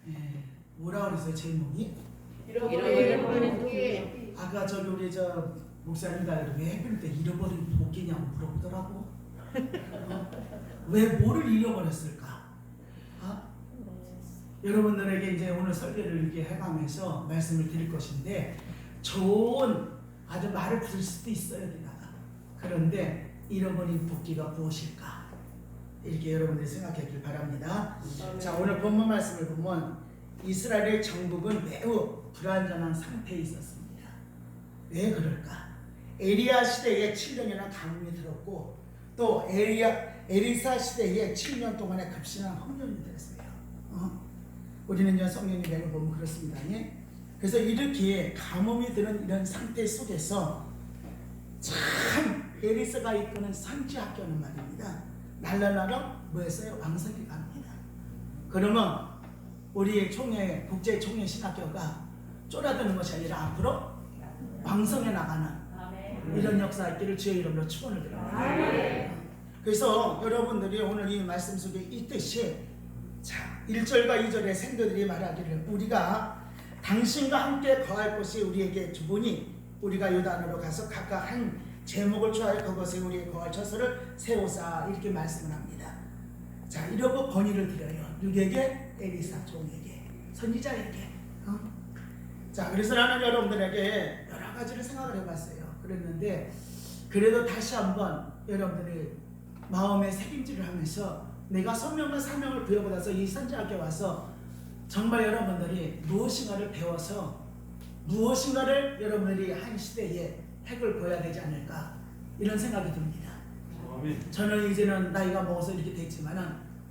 네. 뭐라 그랬어요 제목이? 잃어버린 복귀. 아까 저기 우리 저 목사님들 왜 해필 때 잃어버린 복귀냐고 물어보더라고. 왜 뭐를 잃어버렸을까? 여러분들에게 이제 오늘 설교를 이렇게 해가면서 말씀을 드릴 것인데 좋은 아주 말을 부를 수도 있어요 여기다가. 그런데 잃어버린 복귀가 무엇일까? 이렇게 여러분들이 생각했길 바랍니다. 자, 오늘 본문 말씀을 보면 이스라엘의 정복은 매우 불안정한 상태에 있었습니다. 왜 그럴까? 에리야 시대에 7년이나 가뭄이 들었고 또 에리사 시대에 7년 동안의 급신한 홍련이 들었어요. 우리는 이제 성경의 내용을 보면 그렇습니다. 그래서 이렇게 가뭄이 드는 이런 상태 속에서 참 에리사가 이끄는 선지학교는 말입니다. 날라나라 뭐였어요? 왕성이 갑니다. 그러면 우리 국제 총회 신학교가 쫄아드는 것이 아니라 앞으로 왕성해 나가는 이런 역사 있기를 주의 이름으로 축원을 드립니다. 그래서 여러분들이 오늘 이 말씀 속에 있듯이 자 1절과 2절의 생도들이 말하기를 우리가 당신과 함께 거할 곳이 우리에게 주보니 우리가 요단으로 가서 각각 한 제목을 취하여 그것에 우리의 거할 처소를 세우사 이렇게 말씀을 합니다. 자 이러고 건의를 드려요. 누구에게? 에리사 종에게, 선지자에게. 자 그래서 나는 여러분들에게 여러 가지를 생각을 해봤어요. 그랬는데 그래도 다시 한번 여러분들이 마음에 새김질을 하면서 내가 선명과 사명을 부여받아서 이 선지학교에 와서 정말 여러분들이 무엇인가를 배워서 무엇인가를 여러분들이 한 시대에 핵을 보여야 되지 않을까 이런 생각이 듭니다. 저는 이제는 나이가 먹어서 이렇게 됐지만은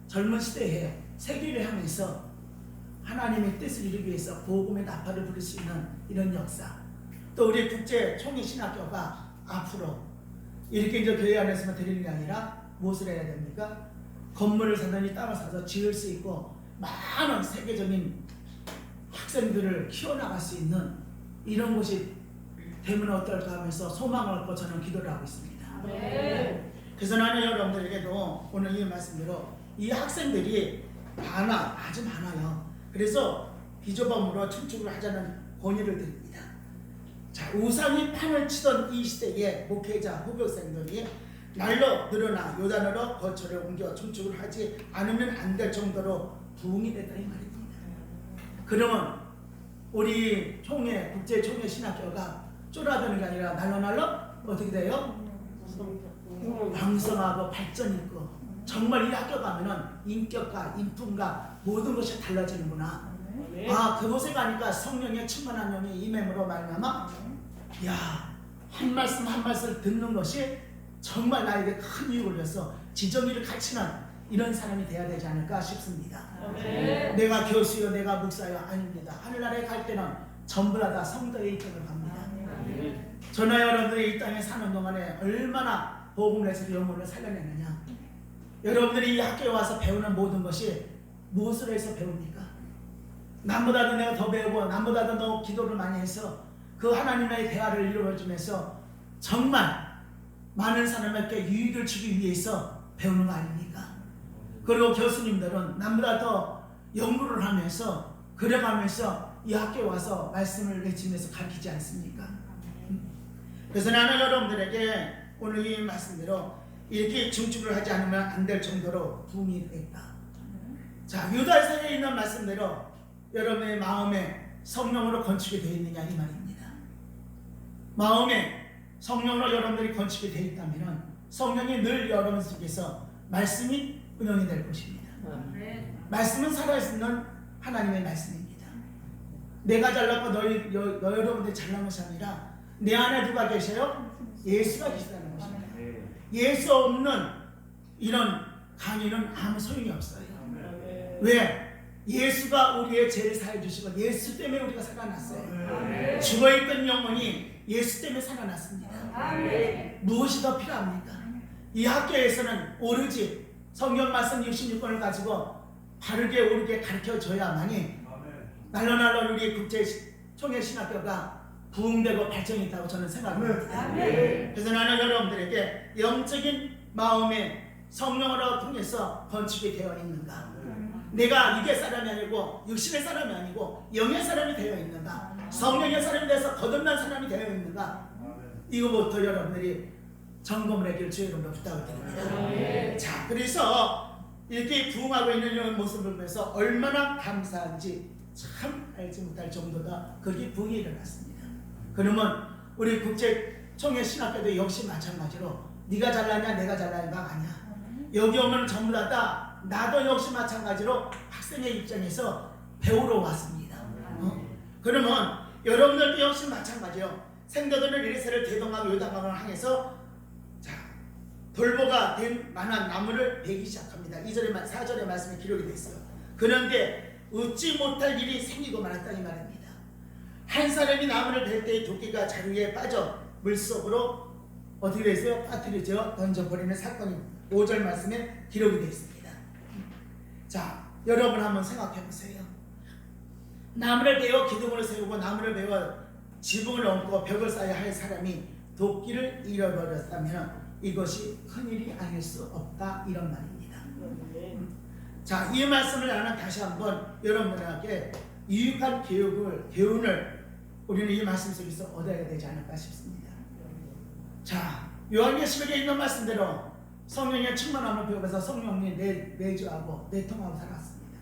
젊은 시대에 세계를 하면서 하나님의 뜻을 이루기 위해서 복음의 나팔을 부릴 수 있는 이런 역사 또 우리 국제 총회 신학교가 앞으로 이렇게 이제 교회 안에서만 드리는 게 아니라 무엇을 해야 됩니까? 건물을 사더니 땅을 사서 지을 수 있고 많은 세계적인 학생들을 키워나갈 수 있는 이런 곳이 되면 어떨까 하면서 소망을 갖고 저는 기도를 하고 있습니다. 그래서 나는 여러분들에게도 오늘 이 말씀대로 이 학생들이 아주 많아요. 그래서 비조범으로 춤축을 하자는 권유를 드립니다. 자, 우상이 판을 치던 이 시대에 목회자, 후교생들이 날로 늘어나 요단으로 거처를 옮겨 춤축을 하지 않으면 안 될 정도로 부흥이 됐다 이 말입니다. 그러면 우리 국제 총회 신학교가 쫄아드는 게 아니라 날로 어떻게 돼요? 왕성하고 발전 있고 정말 이 학교 가면은 인격과 인품과 모든 것이 달라지는구나. 그곳에 가니까 성령의 충만한 영이 임함으로 말미암아 한 말씀 한 말씀 듣는 것이 정말 나에게 큰 유익을 줘서 지정의를 갖추는 이런 사람이 돼야 되지 않을까 싶습니다. 내가 교수요 내가 목사요 아닙니다. 하늘나라에 갈 때는 전부 다 성도의 입장을 갑니다. 저나 여러분들이 이 땅에 사는 동안에 얼마나 복음을 해서 영혼을 살려내느냐. 여러분들이 이 학교에 와서 배우는 모든 것이 무엇을 해서 배웁니까? 남보다도 내가 더 배우고 남보다도 더 기도를 많이 해서 그 하나님의 대화를 이루어주면서 정말 많은 사람에게 유익을 주기 위해서 배우는 거 아닙니까? 그리고 교수님들은 남보다 더 연구를 하면서 그려가면서 이 학교에 와서 말씀을 외치면서 가르치지 않습니까? 그래서 나는 여러분들에게 오늘 이 말씀대로 이렇게 중축을 하지 않으면 안 될 정도로 부흥이 됐다. 자, 유다서에 있는 말씀대로 여러분의 마음에 성령으로 건축이 되어 있느냐 이 말입니다. 마음에 성령으로 여러분들이 건축이 되어 있다면 성령이 늘 여러분 속에서 말씀이 운영이 될 것입니다. 말씀은 살아있는 하나님의 말씀입니다. 내가 잘났고 여러분들이 잘난 것이 아니라 내 안에 누가 계셔요? 예수가 계시다는 것입니다. 예수 없는 이런 강의는 아무 소용이 없어요. 왜? 예수가 우리의 죄를 사해 주시고 예수 때문에 우리가 살아났어요. 죽어있던 영혼이 예수 때문에 살아났습니다. 무엇이 더 필요합니까? 이 학교에서는 오로지 성경 말씀 66권을 가지고 바르게 옳게 가르쳐줘야만이 날로 우리 국제 총회 신학교가 부흥되고 발전이 있다고 저는 생각합니다. 그래서 나는 여러분들에게 영적인 마음의 성령으로 통해서 건축이 되어 있는가 내가 육의 사람이 아니고 육신의 사람이 아니고 영의 사람이 되어 있는가? 성령의 사람이 돼서 거듭난 사람이 되어 있는가? 이거부터 여러분들이 점검을 해줄 주의 이름으로 부탁을 드립니다. 자, 그래서 이렇게 부흥하고 있는 이런 모습을 보면서 얼마나 감사한지 참 알지 못할 정도다. 그게 부흥이 일어났습니다. 그러면 우리 국제청년신학교도 역시 마찬가지로 네가 잘나냐 내가 잘나냐가 아니야. 여기 오면 전부 다 나도 역시 마찬가지로 학생의 입장에서 배우러 왔습니다. 그러면 여러분들도 역시 마찬가지요. 생도들은 이리새를 대동하고 요단강을 향해서 자, 돌보가 된 만한 나무를 베기 시작합니다. 2절에 4절의 말씀에 기록이 되어 있어요. 그런데 웃지 못할 일이 생기고 말았다 이 말입니다. 한 사람이 나무를 벨 때에 도끼가 자루에 빠져 물속으로 어떻게 되어 있어요? 빠뜨려져 던져버리는 사건이 5절 말씀에 기록이 되어 있습니다. 자, 여러분 한번 생각해 보세요. 나무를 베어 기둥으로 세우고 나무를 베어 지붕을 얹고 벽을 쌓아야 할 사람이 도끼를 잃어버렸다면 이것이 큰일이 아닐 수 없다 이런 말입니다. 자, 이 말씀을 나는 다시 한번 여러분들에게 유익한 교훈을 우리는 이 말씀 속에서 얻어야 되지 않을까 싶습니다. 자, 요한계시록에 있는 말씀대로 성령의 충만함을 배우면서 성령이 내주하고 내통하고 살았습니다.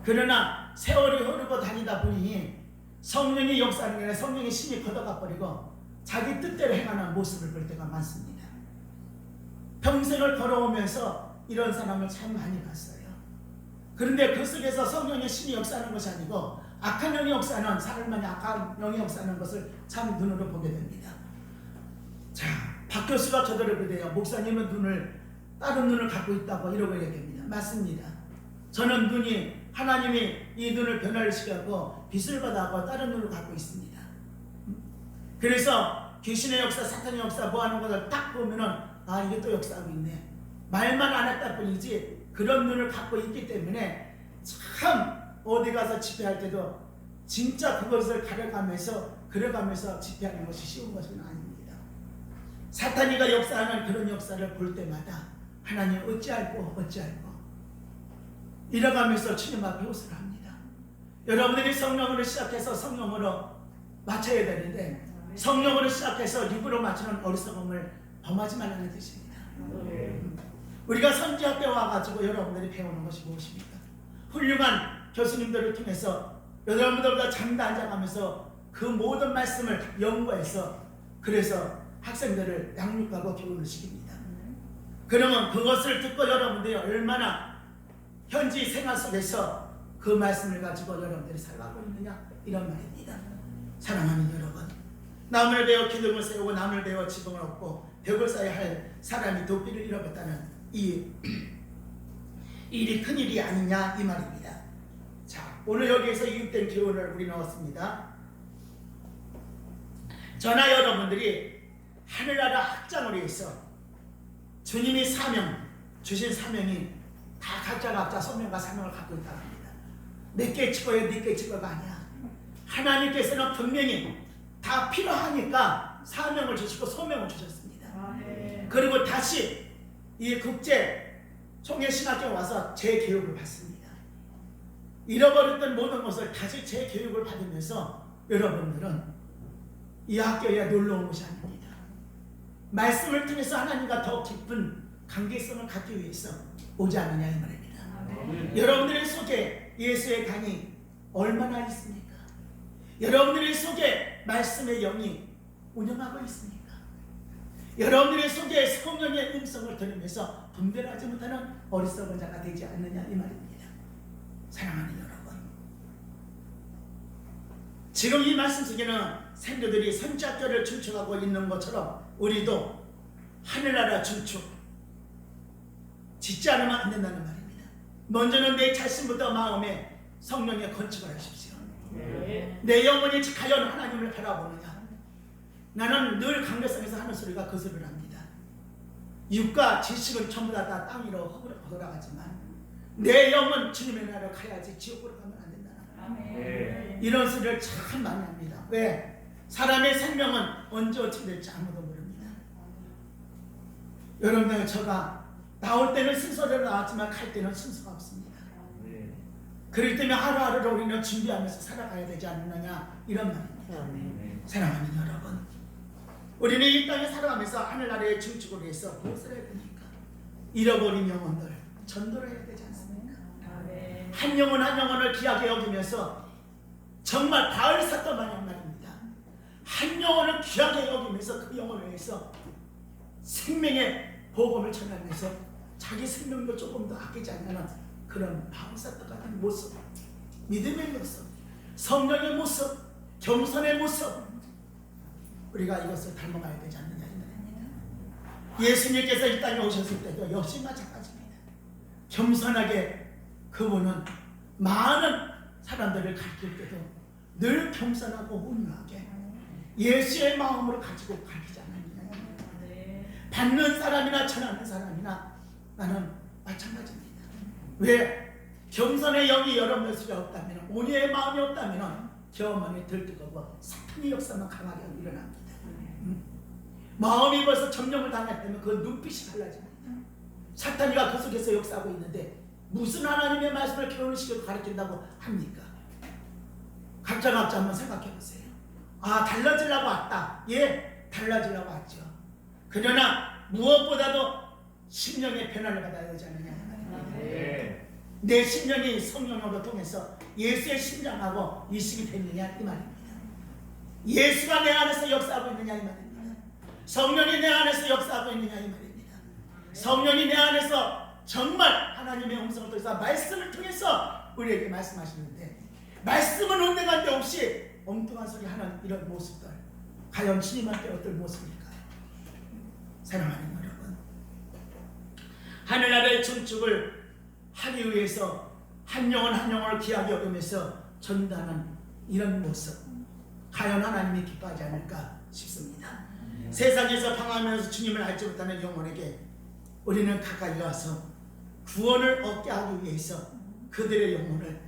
그러나 세월이 흐르고 다니다 보니 성령이 역사하는 게 아니라 성령의 신이 걷어가 버리고 자기 뜻대로 행하는 모습을 볼 때가 많습니다. 평생을 걸어오면서 이런 사람을 참 많이 봤어요. 그런데 그 속에서 성령의 신이 역사하는 것이 아니고 악한 영이 역사하는 사람만이 악한 영이 역사하는 것을 참 눈으로 보게 됩니다. 자, 박 교수가 저더러 그래요. 목사님은 다른 눈을 갖고 있다고 이러고 얘기합니다. 맞습니다. 저는 눈이 하나님이 이 눈을 변화를 시켜고 빛을 받아고 다른 눈을 갖고 있습니다. 그래서 귀신의 역사, 사탄의 역사 뭐 하는 것을 딱 보면은 아, 이게 또 역사하고 있네. 말만 안 했다 뿐이지 그런 눈을 갖고 있기 때문에 참 어디 가서 집회할 때도 진짜 그것을 그려가면서 집회하는 것이 쉬운 것은 아닙니다. 사탄이가 역사하는 그런 역사를 볼 때마다 하나님 어찌할꼬 이래가면서 주님 앞에 호소를 합니다. 여러분들이 성령으로 시작해서 성령으로 맞춰야 되는데 성령으로 시작해서 육으로 맞추는 어리석음을 범하지 말라는 뜻입니다. 우리가 선지학교에 와가지고 여러분들이 배우는 것이 무엇입니까? 훌륭한 교수님들을 통해서 여러분들보다 잠도 안 자가면서 그 모든 말씀을 연구해서 그래서 학생들을 양육하고 교훈을 시킵니다. 그러면 그것을 듣고 여러분들이 얼마나 현지 생활 속에서 그 말씀을 가지고 여러분들이 살아가고 있느냐 이런 말입니다. 사랑하는 여러분, 나무를 베어 기둥을 세우고 나무를 베어 지붕을 얻고 벽을 쌓아야 할 사람이 도끼를 잃어버렸다는 이 일이 큰일이 아니냐 이 말입니다. 자, 오늘 여기에서 유익된 교훈을 우리 넣었습니다. 저나 여러분들이 하늘나라 확장을 위해서 주님이 주신 사명이 다 각자 소명과 사명을 갖고 있다고 합니다. 내게 치고요 네게 치고가 아니야. 하나님께서는 분명히 다 필요하니까 사명을 주시고 소명을 주셨습니다. 그리고 다시 이 국제 총회신학교에 와서 재교육을 받습니다. 잃어버렸던 모든 것을 다시 재교육을 받으면서 여러분들은 이 학교에 놀러온 것이 아닙니다. 말씀을 통해서 하나님과 더 깊은 관계성을 갖기 위해서 오지 않느냐 이 말입니다. 여러분들의 속에 예수의 강이 얼마나 있습니까? 여러분들의 속에 말씀의 영이 운영하고 있습니까? 여러분들의 속에 성령의 음성을 들으면서 분별하지 못하는 어리석은 자가 되지 않느냐 이 말입니다. 사랑하는 여러분, 지금 이 말씀 속에는 생도들이 선지학교를 출축하고 있는 것처럼 우리도 하늘나라 출축 짓지 않으면 안 된다는 말입니다. 먼저는 내 자신부터 마음에 성령의 건축을 하십시오. 내 영혼이 과연 하나님을 바라보느냐. 나는 늘 강대상에서 하는 소리가 그 소리를 합니다. 육과 지식은 전부 다 땅 위로 돌아가지만 내 영은 주님의 나라로 가야지 지옥으로 가면 안 된다. 이런 소리를 참 많이 합니다. 왜? 사람의 생명은 언제 어떻게 될지 아무도 모릅니다. 여러분들, 제가 나올 때는 순서대로 나왔지만 갈 때는 순서가 없습니다. 그렇기 때문에 하루하루를 우리는 준비하면서 살아가야 되지 않느냐 이런 말입니다. 사랑하는 여러분, 우리는 이 땅에 살아가면서 하늘나라의 증축을 위해서 무엇을 해야 됩니까? 잃어버린 영혼들 전도를 해야 되지 않습니까? 한 영혼 한 영혼을 귀하게 여기면서 정말 바울 사도 마냥 말입니다. 한 영혼을 귀하게 여기면서 그 영혼을 위해서 생명의 복음을 전하면서 자기 생명도 조금 더 아끼지 않는 그런 바울 사도 같은 모습, 믿음의 모습, 성령의 모습, 겸손의 모습, 우리가 이것을 닮아가야 되지 않느냐 이 말입니다. 예수님께서 이 땅에 오셨을 때도 역시 마찬가지입니다. 겸손하게 그분은 많은 사람들을 가르칠 때도 늘 겸손하고 온유하게 예수의 마음으로 가지고 가르치지 않느냐. 받는 사람이나 전하는 사람이나 나는 마찬가지입니다. 왜? 겸손의 영이 여러분들 속에 없다면, 온유의 마음이 없다면 경험이 들뜨고 사탄의 역사만 강하게 일어납니다. 마음이 벌써 점령을 당했다면 그 눈빛이 달라집니다. 사탄이가 그 속에서 역사하고 있는데 무슨 하나님의 말씀을 결혼시켜서 가르친다고 합니까? 각자 한번 생각해 보세요. 아, 달라지려고 왔다. 예, 달라지려고 왔죠. 그러나 무엇보다도 심령의 변화를 받아야 되지 않느냐. 내 심령이 성령으로 통해서 예수의 심장하고 이식이 됐느냐 이 말입니다. 예수가 내 안에서 역사하고 있느냐 이 말입니다. 성령이 내 안에서 역사하고 있느냐 이 말입니다. 성령이 내 안에서 정말 하나님의 음성을 통해서 말씀을 통해서 우리에게 말씀하시는데, 말씀은 온데간데 없이 엉뚱한 소리 하는 이런 모습들, 과연 주님한테 어떤 모습일까요? 사랑하는 여러분, 하늘나라의 증축을 하기 위해서 한 영혼 한 영혼을 귀하게 여기면서 전도하는 이런 모습, 과연 하나님이 기뻐하지 않을까 싶습니다. 세상에서 방황하면서 주님을 알지 못하는 영혼에게 우리는 가까이 와서 구원을 얻게 하기 위해서 그들의 영혼을,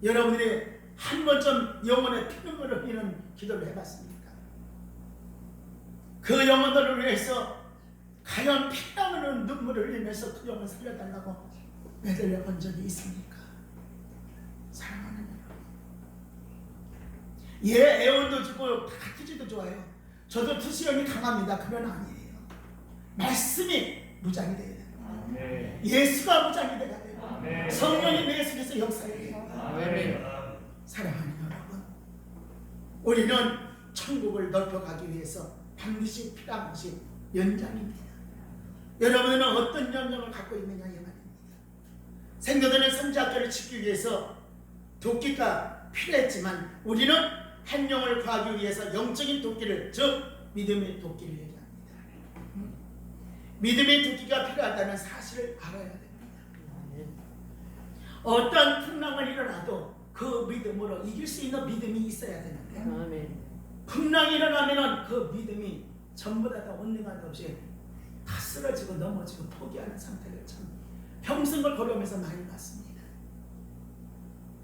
여러분들이 한 번쯤 영혼의 피눈물을 흘리는 기도를 해봤습니까? 그 영혼들을 위해서 과연 피나무는 눈물을 흘리면서 그 영혼을 살려달라고 매달려 본 적이 있습니까? 사랑하는 여러분, 예, 애원도 주고 다투지도 좋아요. 저도 투시형이 강합니다. 그건 아니에요. 말씀이 무장이 돼야 돼요. 예수가 무장이 돼야 돼요. 성령이 내 속에서 역사해야 돼요. 사랑하는 여러분, 우리는 천국을 넓혀가기 위해서 반드시 필요한 것이 연장입니다. 여러분은 어떤 연장을 갖고 있느냐 이 말입니다. 생도되는 선지학교를 짓기 위해서 도끼가 필요했지만 우리는 한 영을 구하기 위해서 영적인 도끼를, 즉 믿음의 도끼를 얘기합니다. 믿음의 도끼가 필요하다는 사실을 알아야 됩니다. 어떤 풍랑을 일어나도 그 믿음으로 이길 수 있는 믿음이 있어야 되는데, 풍랑이 일어나면 그 믿음이 전부 다 온능한 없이 다 쓰러지고 넘어지고 포기하는 상태를 참 평생을 걸으면서 많이 봤습니다.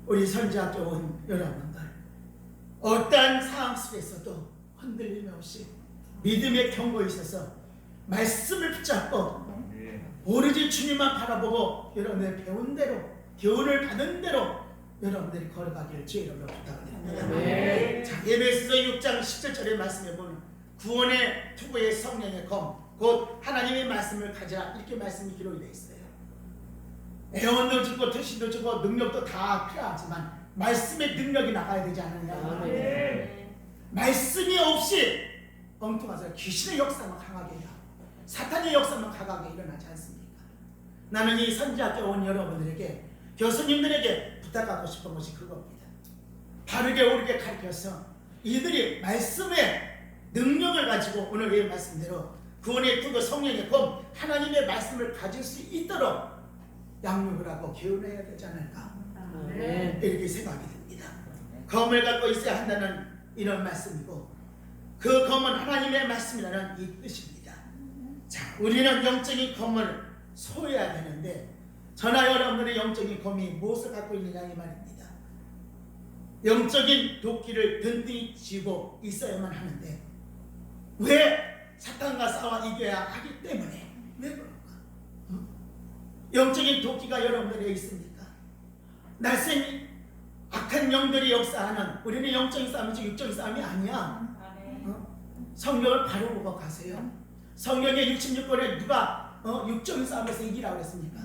우리 선지학교 온 여러분들, 어떠한 상황 속에서도 흔들림 없이 믿음의 경고에 있어서 말씀을 붙잡고 오로지 주님만 바라보고 여러분들 배운 대로, 교훈을 받은 대로 여러분들이 걸어가기를 주의 이름으로 부탁드립니다. 자, 에베소서 6장 17절의 말씀에 보면 구원의 투구의 성령의 검, 곧 하나님의 말씀을 가지라, 이렇게 말씀이 기록이 되어 있어요. 애원도 주고 투시도 주고 능력도 다 필요하지만 말씀의 능력이 나가야 되지 않느냐. 말씀이 없이 엉뚱하서 귀신의 역사만 강하게 해야, 사탄의 역사만 강하게 일어나지 않습니까? 나는 이 선지학교 온 여러분들에게, 교수님들에게 부탁하고 싶은 것이 그겁니다. 바르게 옳게 가르쳐서 이들이 말씀의 능력을 가지고 오늘의 말씀대로 구원의 투구 성령의 검, 하나님의 말씀을 가질 수 있도록 양육을 하고 교훈해야 되지 않을까, 이렇게 생각이 듭니다. 검을 갖고 있어야 한다는 이런 말씀이고, 그 검은 하나님의 말씀이라는 이 뜻입니다. 자, 우리는 영적인 검을 소유해야 되는데, 저나 여러분들의 영적인 검이 무엇을 갖고 있느냐 이 말입니다. 영적인 도끼를 든든히 쥐고 있어야만 하는데, 왜? 사탄과 싸워 이겨야 하기 때문에. 왜 그럴까? 영적인 도끼가 여러분들에게 있습니까? 날쌘 악한 영들이 역사하는 우리는 영적인 싸움이지 육적인 싸움이 아니야. 성경을 바로 보고 가세요. 성경에 66권에 누가 육적인 싸움에서 이기라고 했습니까?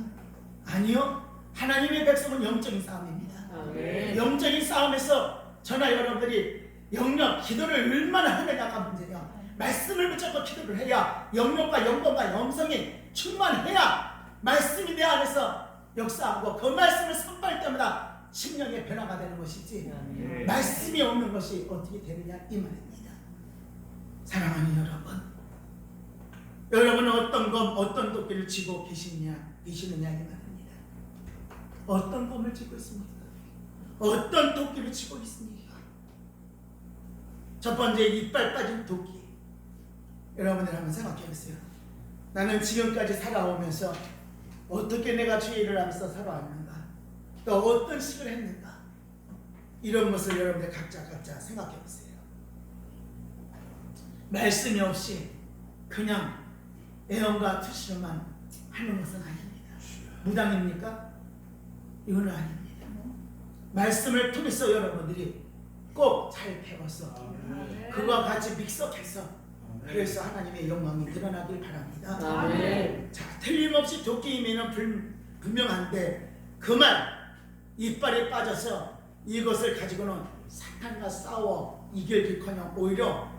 아니요. 하나님의 백성은 영적인 싸움입니다. 영적인 싸움에서 저나 여러분들이 영역, 기도를 얼마나 하느냐가 문제야. 말씀을 붙잡고 기도를 해야 영역과 영광과 영성이 충만해야 말씀이 내 안에서 역사하고 그 말씀을 선포할 때마다 심령의 변화가 되는 것이지 말씀이 없는 것이 어떻게 되느냐 이 말입니다. 사랑하는 여러분은 어떤 검, 어떤 도끼를 쥐고 계시느냐 이 말입니다. 어떤 검을 쥐고 있습니까? 어떤 도끼를 쥐고 있습니까? 첫 번째 이빨 빠진 도끼. 여러분들 한번 생각해 보세요. 나는 지금까지 살아오면서 어떻게 내가 주의를 하면서 살아왔는가, 또 어떤 식을 했는가, 이런 것을 여러분들 각자 생각해 보세요. 말씀이 없이 그냥 애언과 투시로만 하는 것은 아닙니다. 무당입니까? 이건 아닙니다. 말씀을 통해서 여러분들이 꼭 잘 배워서 그와 같이 믹서해서 그래서 하나님의 영광이 드러나길 바랍니다. 자, 틀림없이 도끼임에는 분명한데 그 말 이빨에 빠져서 이것을 가지고는 사탄과 싸워 이길기커녕 오히려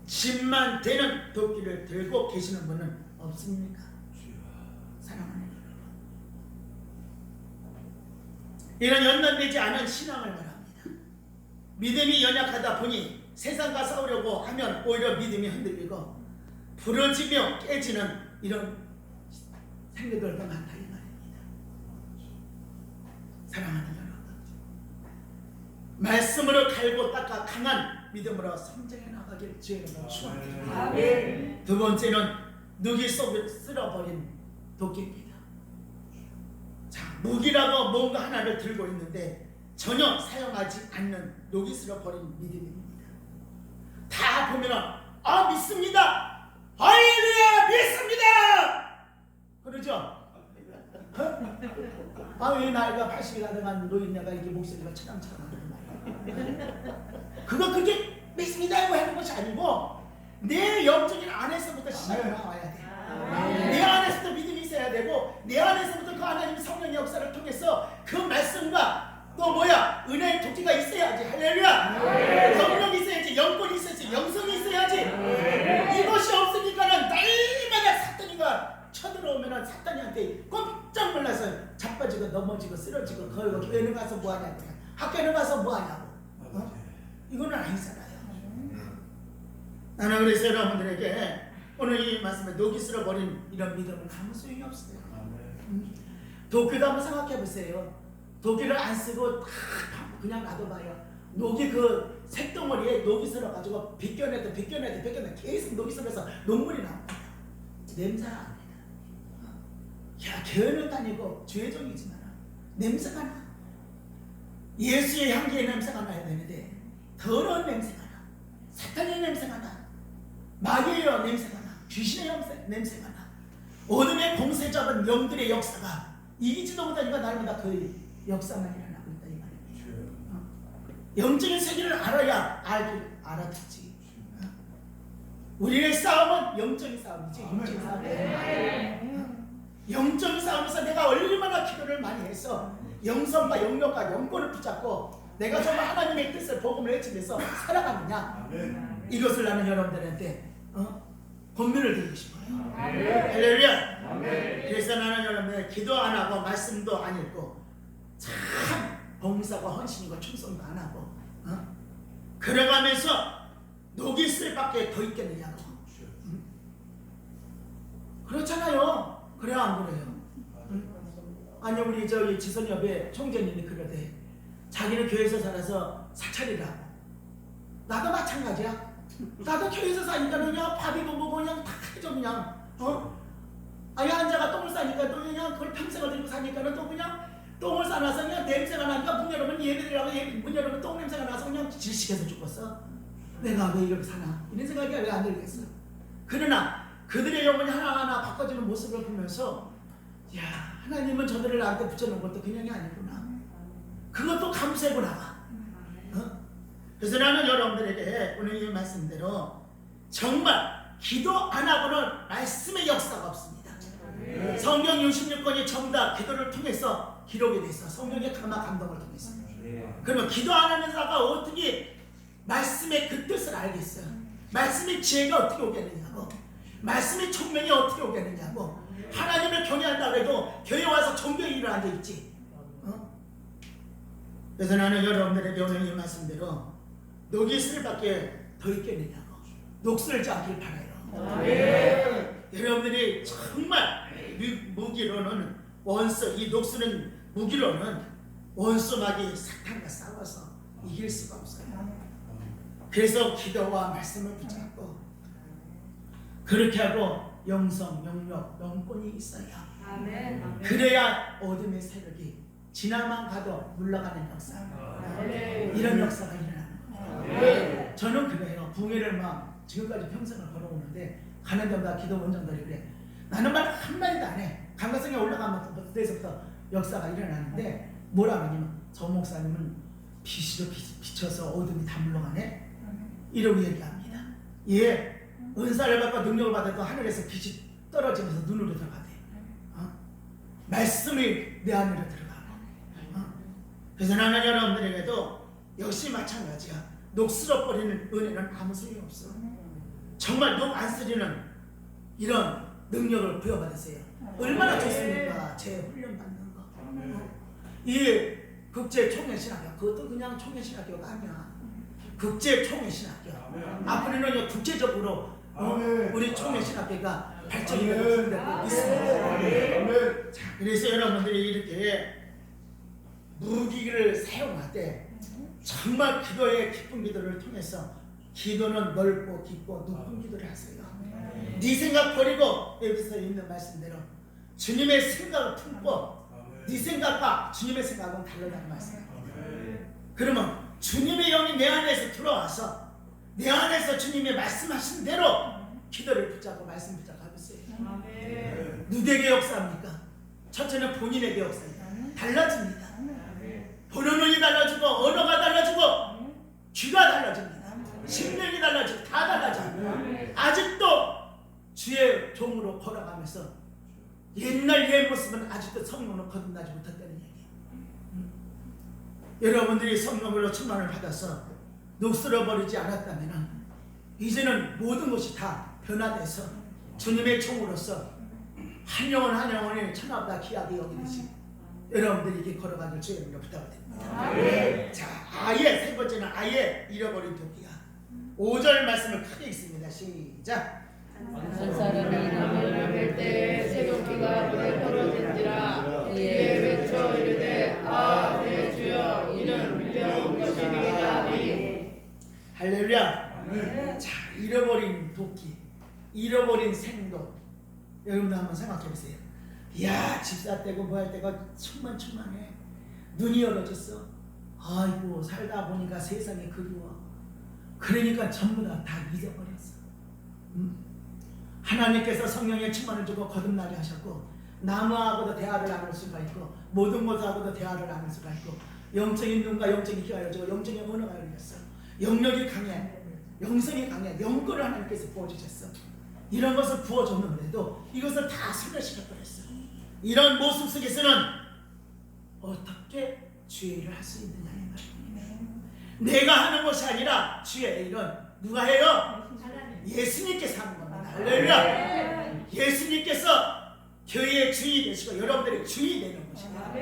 짐만 되는 도끼를 들고 계시는 분은 없습니까? 사랑하는 여러분, 이런 연단되지 않은 신앙을 말합니다. 믿음이 연약하다 보니 세상과 싸우려고 하면 오히려 믿음이 흔들리고 부러지며 깨지는 이런 생각들도 많다 이 말입니다. 사랑하는 여러분, 말씀으로 갈고 닦아 강한 믿음으로 성장해 나가길 주의 이름으로 축원합니다. 두 번째는 누기 속을 쓸어버린 도끼입니다. 자, 무기라고 뭔가 하나를 들고 있는데 전혀 사용하지 않는 녹이 쓸어버린 믿음입니다. 다 보면은 믿습니다. 할렐루야 믿습니다. 그러죠? 왜 나이가 80이 가능한 노인네가 이게 목소리가 차랑차랑하는 말이야. 그거 그렇게 믿습니다고 하는 것이 아니고 내 영적인 안에서부터 시작이 나와야 돼. 내 안에서부터 믿음이 있어야 되고 내 안에서부터 그 하나님 성령의 역사를 통해서 그 말씀과 또 은혜의 도끼가 있어야지. 할렐루야. 성령이 있어야지. 영권이 있어야지. 영성이 있어야지. 이것이 없으니까는 날마다 사탄이가 쳐들어오면은 사탄이한테 꼼짝 놀라서 자빠지고 넘어지고 쓰러지고 거기고 교회는 가서 뭐하냐고, 학교는 가서 뭐하냐고. 이거는 아니잖아요. 나는 그래서 여러분들에게 오늘 이 말씀에 녹이 쓸어버린 이런 믿음은 아무 소용이 없어요. 도끼도 한번 생각해 보세요. 도끼를 안 쓰고 그냥 놔둬봐요. 녹이 그 색덩어리에 녹이 쓸어가지고 비껴내도 계속 녹이 쓸어서 녹물이 나옵니다. 냄새가 안 납니다. 야, 교회는 다니고 주의종이지만 냄새가 나. 예수의 향기의 냄새가 나야 되는데 더러운 냄새가 나. 사탄의 냄새가 나. 마귀의 냄새가 나. 귀신의 냄새가 나. 어둠의 공세 잡은 영들의 역사가 이기지도 못하니까 날마다 그 역사만 일어나고 있다 이 말입니다. 영적인 세계를 알아야 알아듣지. 우리의 싸움은 영적인 싸움이지. 영적인 싸움. 영적인 싸움에서 내가 얼마나 기도를 많이 해서 영성과 영역과 영권을 붙잡고 내가 정말 하나님의 뜻을 복음을 외치면서 살아가느냐, 이것을 나는 여러분들한테 권면을 드리고 싶어요. 할렐루야. 그래서 나는 여러분들 기도 안 하고 말씀도 안 읽고 참 봉사와 헌신이고 충성도 안 하고 그래가면서 녹이 쓸 밖에 더 있겠느냐고. 그렇잖아요. 그래요 안 그래요? 아니 우리 저기 지선협의 총재님이 그러대. 자기는 교회에서 살아서 사찰이라고. 나도 마찬가지야. 나도 교회에서 사니까 그냥 밥이고 뭐고 그냥 다 해줘 그냥. 아니 한자가 똥을 싸니까 또 그냥 그걸 평생을 들고 사니까는 또 그냥 똥을 싸놔서 그냥 냄새가 나니까 문 열으면 예배드리라고 문 열으면 똥 냄새가 나서 그냥 질식해서 죽었어. 내가 왜 이렇게 사나 이런 생각이 왜 안 들겠어. 그러나 그들의 영혼이 하나하나 바꿔지는 모습을 보면서 야, 하나님은 저들을 나한테 붙여놓은 것도 그냥이 아니구나. 그것도 감수하고 나가. 그래서 나는 여러분들에게 오늘 이 말씀대로 정말 기도 안 하고는 말씀의 역사가 없습니다. 성경 66권이 전부 다 기도를 통해서 기록이 돼서 성령의 감동을 통해서. 그러면 기도 안 하는 자가 어떻게 말씀의 그 뜻을 알겠어요? 말씀의 지혜가 어떻게 오겠느냐고, 말씀의 총명이 어떻게 오겠느냐고. 하나님을 경외한다고 해도 교회 와서 종교의 일을 앉아있지. 그래서 나는 여러분들에게 오늘 이 말씀대로 녹이 있을 밖에 더 있겠느냐고, 녹슬지 않길 바라요. 여러분들이 정말 무기로는 원수, 이 녹슬은 무기로는 원수막이 사탄과 싸워서 이길 수가 없어요. 그래서 기도와 말씀을 붙잡고 그렇게 하고 영성, 영력, 영권이 있어야 그래야 어둠의 세력이 지나만 가도 물러가는 역사, 이런 역사가 일어나는 거예요. 저는 그래요. 부흥회를 막 지금까지 평생을 걸어오는데 가는 데마다 기도 원장들이 그래. 나는 말 한마디도 안 해. 감가성에 올라가면 그때서부터 역사가 일어나는데 뭐라 그러냐면 저 목사님은 빛으로 비춰서 어둠이 다 물러가네? 이러고 얘기합니다. 예, 은사를 받고 능력을 받아도 하늘에서 빛이 떨어지면서 눈으로 들어가대. 말씀이 내 안으로 들어가고. 그래서 나는 여러분들에게도 역시 마찬가지야. 녹슬어 버리는 은혜는 아무 소용이 없어. 정말 녹 안 쓰리는 이런 능력을 부여받으세요. 얼마나 좋습니까? 제 훈련 받는 거. 이 국제 총회신학교, 그것도 그냥 총회신학교가 아니야. 국제 총회신학교. 앞으로는 국제적으로 우리 총회신학교가 발전이 되고 있습니다. 자, 그래서 여러분들이 이렇게 무기를 사용하되 정말 기도의 깊은 기도를 통해서 기도는 넓고 깊고 높은 기도를 하세요. 네 생각 버리고 여기서 있는 말씀대로 주님의 생각을 품고 네 생각과 주님의 생각은 다르다는 말씀이에요. 그러면 주님의 영이 내 안에서 들어와서 내 안에서 주님의 말씀하신 대로 기도를 붙잡고 말씀 붙잡고 있어요. 누구에게 역사합니까? 첫째는 본인에게 역사입니다. 달라집니다. 보는 눈이 달라지고 언어가 달라지고 귀가 달라집니다. 심령이 달라지고 다 달라져요. 아직도 주의 종으로 걸어가면서 옛날 옛 모습은 아직도 성령으로 거듭나지 못했다는 얘기예요. 여러분들이 성령으로 충만을 받아서 녹슬어버리지 않았다면 이제는 모든 것이 다 변화돼서 주님의 종으로서 한 영혼 한 영혼이 천하보다 귀하게 여기듯이 여러분들이 이렇게 걸어가길 주의 이름으로 부탁드립니다. 자, 아예 세 번째는 아예 잃어버린 도끼야. 5절 말씀을 크게 읽습니다. 시작. 한 사람이 나무를 뺄 때 새도끼가 물에 떨어진지라 이에 외쳐 이르되 아 내 주여 이는 밀려온 것이니이다. 할렐루야. 자, 잃어버린 도끼, 잃어버린 생도. 여러분들 한번 생각해 보세요. 이야, 집사 떼고 뭐 할 때가 충만해. 눈이 열어졌어. 아이고, 살다 보니까 세상이 그리워. 그러니까 전부 다 잊어버렸어. 하나님께서 성령의 충만을 주고 거듭나게 하셨고 나무하고도 대화를 나눌 수가 있고 모든 것하고도 대화를 나눌 수가 있고 영적인 눈과 영적인 귀가 열리고 영적인 언어가 열렸어. 영력이 강해, 영성이 강해, 영권을 하나님께서 부어주셨어. 이런 것을 부어줬는데도 이것을 다 소멸시켜버렸어. 이런 모습 속에서는 어떻게 주의 일을 할 수 있느냐는 말이에요. 내가 하는 것이 아니라 주의 일은 누가 해요? 예수님께서 하는 겁니다. 할렐루야. 예수님께서 교회의 주인이 되시고 여러분들의 주인이 되는 것입니다.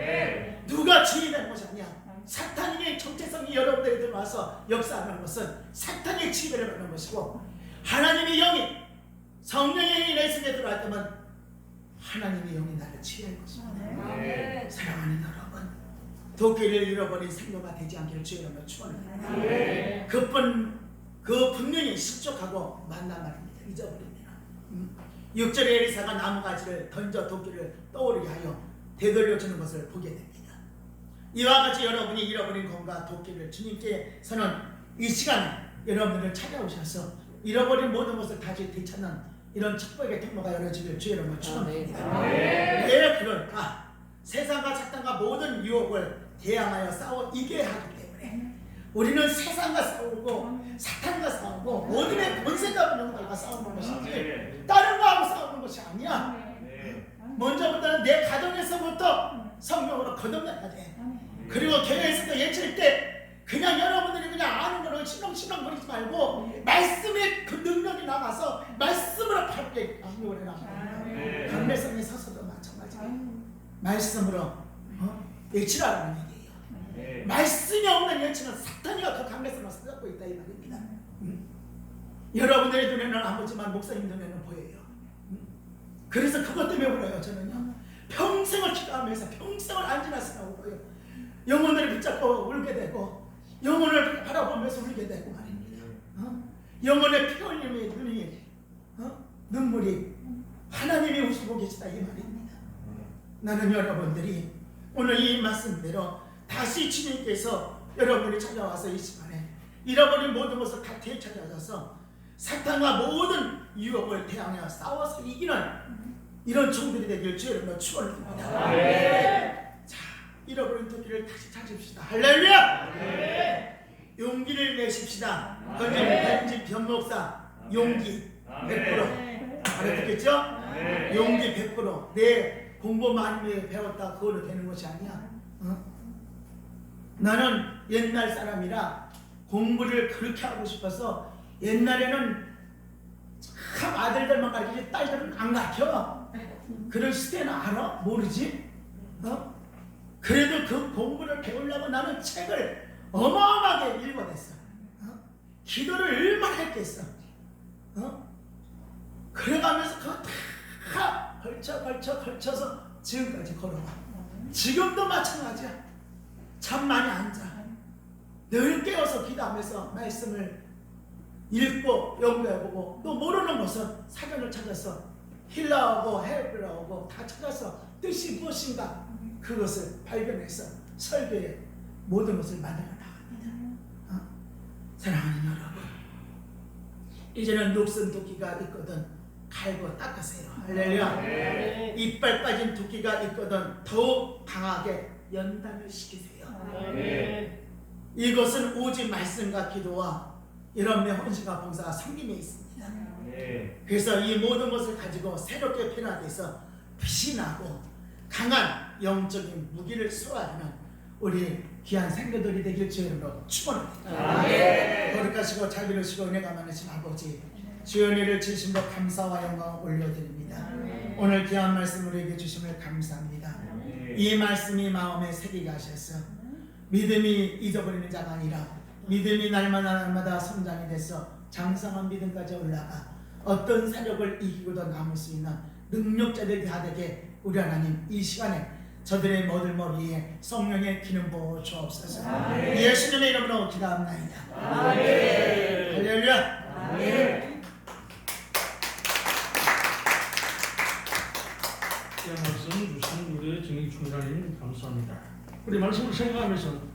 누가 주인이 되는 것이 아니야. 사탄의 정체성이 여러분들에 들어와서 역사하는 것은 사탄의 지배를 받는 것이고 하나님의 영이 성령의 영이 내 속에 들어갈 때면 하나님의 영이 나를 치유할 것입니다. 사랑하는 여러분, 도끼를 잃어버린 생도가 되지 않기를 주의 이름으로 축원합니다. 그 분명히 실족하고 만난 말입니다. 잊어버립니다. 6절에 에리사가 나무가지를 던져 도끼를 떠오르게 하여 되돌려주는 것을 보게 됩니다. 이와 같이 여러분이 잃어버린 것과 도끼를 주님께서는 이 시간 여러분들을 찾아오셔서 잃어버린 모든 것을 다시 되찾는 이런 축복의 통로가 열어지길 주의 이름으로 축원합니다. 왜 그럴까? 세상과 사탄과 모든 유혹을 대항하여 싸워 이겨야 하기 때문에 우리는 세상과 싸우고 사탄과 싸우고 모든의 권세가 영들과 싸우는 것이지 다른 거하고 싸우는 것이 아니야. 먼저부터는 내 가정에서부터 성령으로 거듭나야 돼. 그리고 교회에서도 예칠 때 그냥 여러분들이 그냥 아는 거로 실렁실렁 거리지 말고 말씀의 그 능력이 나가서 말씀으로 밝게 강력을 해라. 강매성에 서서도 마찬가지예요. 말씀으로 예치라는 얘기예요. 말씀이 없는 예치는 사탄이가 그 강매성을 사잡고 있다 이 말입니다. 여러분들의 눈에는 안 보지만 목사님 눈에는 보여요. 그래서 그것 때문에 울어요. 저는요 평생을 기도하면서 평생을 안지나서나 울어요. 영혼을 붙잡고 울게 되고 영혼을 바라보면서 울게 되고 말입니다. 영혼의 피 흘림의 눈이 눈물이 하나님이 우시고 계시다 이 말입니다. 나는 여러분들이 오늘 이 말씀대로 다시 주님께서 여러분이 찾아와서 이 시간에 잃어버린 모든 것을 다 되찾아서 사탄과 모든 유혹을 대항하여 싸워서 이기는 이런 종들이 되길 주의 이름으로 축원합니다. 자, 잃어버린 토끼를 다시 찾읍시다. 할렐루야! 용기를 내십시다. 건진 변목사 용기 100% 알아듣겠죠? 용기 100% 내 공부 많이 배웠다 그걸로 되는 것이 아니야. 나는 옛날 사람이라 공부를 그렇게 하고 싶어서 옛날에는 참 아들들만 가르치지 딸들은 안 가르쳐. 그런 시대는 알아? 모르지? 그래도 그 공부를 배우려고 나는 책을 어마어마하게 읽어냈어. 기도를 얼마나 했겠어. 그래가면서 그거 다 걸쳐서 지금까지 걸어와. 지금도 마찬가지야. 잠 많이 안 자. 늘 깨어서 기도하면서 말씀을 읽고 연구해보고 또 모르는 것은 사전을 찾아서 힐러하고 헬프라하고 다 찾아서 뜻이 무엇인가 그것을 발견해서 설교에 모든 것을 만들어 나갑니다. 사랑하는 여러분, 이제는 녹슨 토끼가 있거든 갈고 닦으세요. 할렐루야. 이빨 빠진 토끼가 있거든 더욱 강하게 연단을 시키세요. 이것은 오직 말씀과 기도와 여러분의 헌신과 봉사가 섬김에 있습니다. 그래서 이 모든 것을 가지고 새롭게 변화돼서 빛이 나고 강한 영적인 무기를 소화하는 우리 귀한 생도들이 되길 주의 이름으로 축원합니다. 거룩하시고 자비로우시고 은혜가 많으신 아버지, 주의 은혜를 진심으로 감사와 영광을 올려드립니다. 오늘 귀한 말씀을 우리에게 주심을 감사합니다. 이 말씀이 마음에 새기게 하셔서 믿음이 잊어버리는 자가 아니라 믿음이 날마다 성장이 돼서 장성한 믿음까지 올라가 어떤 사력을 이기고도 남을 수 있는 능력자들이 다 되게 우리 하나님 이 시간에 저들의 모든 머리에 성령의 기름 부어 주옵소서. 예수님의 이름으로 기도합나이다. 할렐루야. 말씀 주신 우리의 정의 충만하님 감사합니다. 우리 말씀을 생각하면서